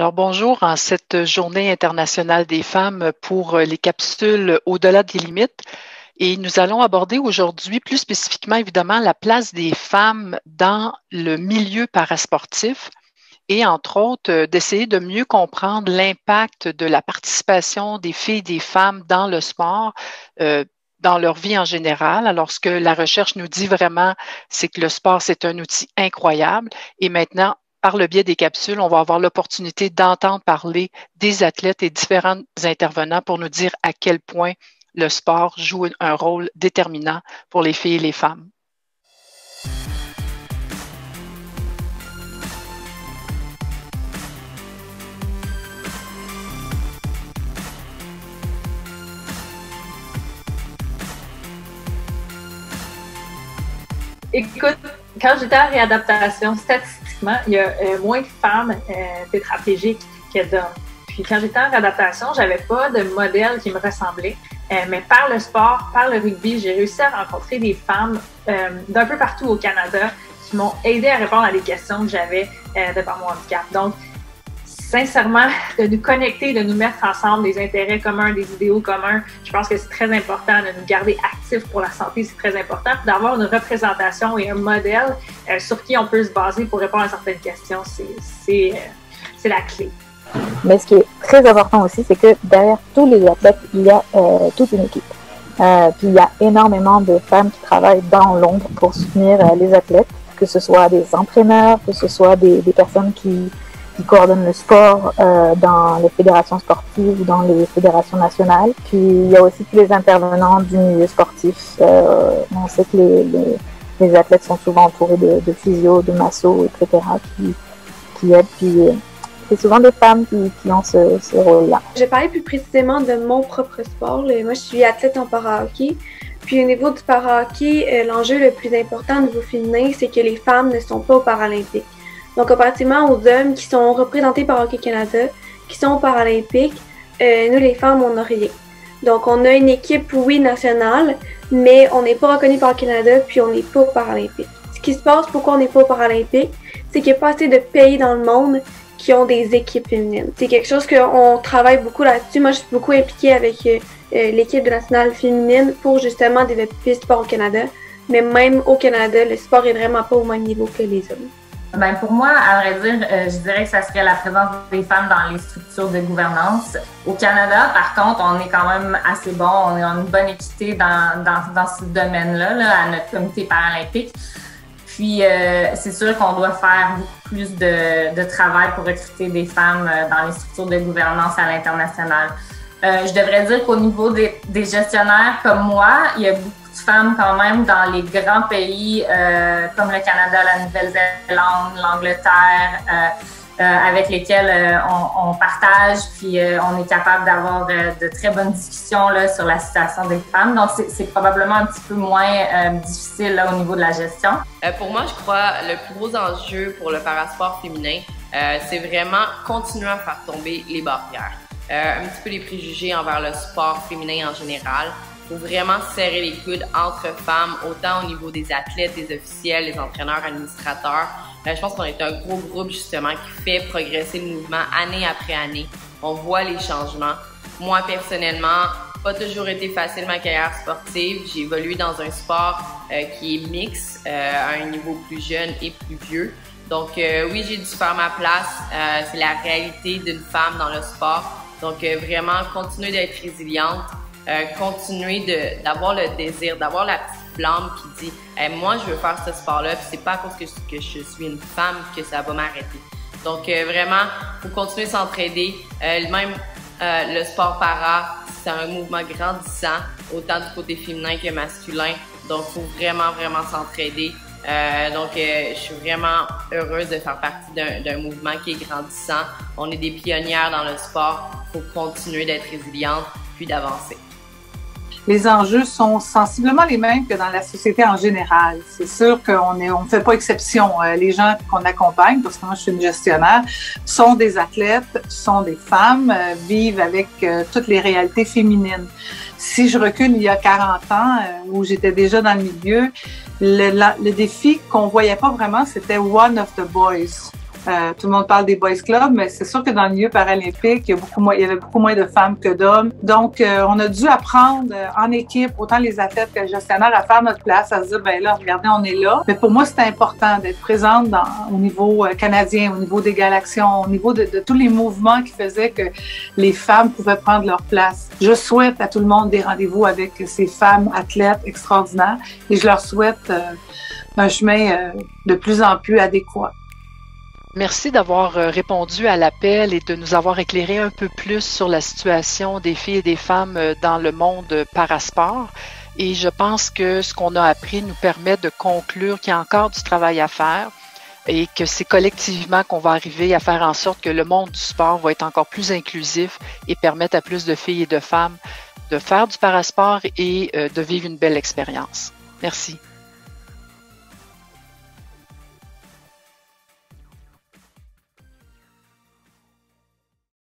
Alors bonjour, en cette journée internationale des femmes pour les capsules Au-delà des limites. Et nous allons aborder aujourd'hui plus spécifiquement évidemment la place des femmes dans le milieu parasportif et entre autres d'essayer de mieux comprendre l'impact de la participation des filles et des femmes dans le sport, dans leur vie en général. Alors ce que la recherche nous dit vraiment, c'est que le sport, c'est un outil incroyable et maintenant, par le biais des capsules, on va avoir l'opportunité d'entendre parler des athlètes et différents intervenants pour nous dire à quel point le sport joue un rôle déterminant pour les filles et les femmes. Écoute, quand j'étais en réadaptation, statistiquement, il y a moins de femmes tétraplégiques que d'hommes. Puis quand j'étais en réadaptation, j'avais pas de modèle qui me ressemblait. Mais par le sport, par le rugby, j'ai réussi à rencontrer des femmes d'un peu partout au Canada qui m'ont aidé à répondre à des questions que j'avais de par mon handicap. Donc, sincèrement, de nous connecter, de nous mettre ensemble, des intérêts communs, des idéaux communs, je pense que c'est très important de nous garder actifs pour la santé, c'est très important. Puis d'avoir une représentation et un modèle sur qui on peut se baser pour répondre à certaines questions, c'est la clé. Mais ce qui est très important aussi, c'est que derrière tous les athlètes, il y a toute une équipe. Puis il y a énormément de femmes qui travaillent dans l'ombre pour soutenir les athlètes, que ce soit des entraîneurs, que ce soit des personnes qui coordonnent le sport dans les fédérations sportives ou dans les fédérations nationales. Puis il y a aussi tous les intervenants du milieu sportif. On sait que les athlètes sont souvent entourés de physio, de masso, etc. qui aident. Puis c'est souvent des femmes qui ont ce rôle-là. Je vais parler plus précisément de mon propre sport. Moi, je suis athlète en para-hockey. Puis au niveau du para-hockey, l'enjeu le plus important au niveau féminin, c'est que les femmes ne sont pas aux Paralympiques. Donc, comparativement aux hommes qui sont représentés par Hockey Canada, qui sont aux Paralympiques, nous, les femmes, on n'a rien. Donc, on a une équipe, oui, nationale, mais on n'est pas reconnu par Hockey Canada, puis on n'est pas aux Paralympiques. Ce qui se passe, pourquoi on n'est pas aux Paralympiques, c'est qu'il n'y a pas assez de pays dans le monde qui ont des équipes féminines. C'est quelque chose qu'on travaille beaucoup là-dessus. Moi, je suis beaucoup impliquée avec l'équipe de nationale féminine pour justement développer le sport au Canada. Mais même au Canada, le sport est vraiment pas au même niveau que les hommes. Ben pour moi, à vrai dire, je dirais que ça serait la présence des femmes dans les structures de gouvernance. Au Canada, par contre, on est quand même assez bon, on a une bonne équité dans ce domaine-là, là, à notre comité paralympique. Puis, c'est sûr qu'on doit faire beaucoup plus de travail pour recruter des femmes dans les structures de gouvernance à l'international. Je devrais dire qu'au niveau des gestionnaires comme moi, il y a beaucoup de femmes quand même dans les grands pays comme le Canada, la Nouvelle-Zélande, l'Angleterre, avec lesquels on partage, puis on est capable d'avoir de très bonnes discussions là, sur la situation des femmes. Donc, c'est probablement un petit peu moins difficile là, au niveau de la gestion. Pour moi, je crois le plus gros enjeu pour le parasport féminin, c'est vraiment continuer à faire tomber les barrières. Un petit peu les préjugés envers le sport féminin en général. Il faut vraiment serrer les coudes entre femmes, autant au niveau des athlètes, des officiels, des entraîneurs, administrateurs. Je pense qu'on est un gros groupe justement qui fait progresser le mouvement année après année. On voit les changements. Moi, personnellement, pas toujours été facile ma carrière sportive. J'ai évolué dans un sport qui est mixte, à un niveau plus jeune et plus vieux. Donc oui, j'ai dû faire ma place. C'est la réalité d'une femme dans le sport. Donc vraiment, continuer d'être résiliente, continuer d'avoir le désir, d'avoir la petite flamme qui dit moi, je veux faire ce sport-là, puis c'est pas à cause que je suis une femme que ça va m'arrêter. Donc vraiment, faut continuer de s'entraider. Même le sport para, c'est un mouvement grandissant, autant du côté féminin que masculin. Donc, faut vraiment, vraiment s'entraider. Je suis vraiment heureuse de faire partie d'un mouvement qui est grandissant. On est des pionnières dans le sport. Il faut continuer d'être résiliente puis d'avancer. Les enjeux sont sensiblement les mêmes que dans la société en général. C'est sûr qu'on ne fait pas exception. Les gens qu'on accompagne, parce que moi je suis une gestionnaire, sont des athlètes, sont des femmes, vivent avec toutes les réalités féminines. Si je recule il y a 40 ans, où j'étais déjà dans le milieu, le défi qu'on voyait pas vraiment, c'était one of the boys. Tout le monde parle des boys clubs, mais c'est sûr que dans le milieu paralympique, il y avait beaucoup moins de femmes que d'hommes. Donc, on a dû apprendre en équipe, autant les athlètes que les gestionnaires, à faire notre place, à se dire, ben là, regardez, on est là. Mais pour moi, c'était important d'être présente au niveau canadien, au niveau d'Égal Action, au niveau de tous les mouvements qui faisaient que les femmes pouvaient prendre leur place. Je souhaite à tout le monde des rendez-vous avec ces femmes athlètes extraordinaires et je leur souhaite un chemin de plus en plus adéquat. Merci d'avoir répondu à l'appel et de nous avoir éclairé un peu plus sur la situation des filles et des femmes dans le monde parasport. Et je pense que ce qu'on a appris nous permet de conclure qu'il y a encore du travail à faire et que c'est collectivement qu'on va arriver à faire en sorte que le monde du sport va être encore plus inclusif et permettre à plus de filles et de femmes de faire du parasport et de vivre une belle expérience. Merci.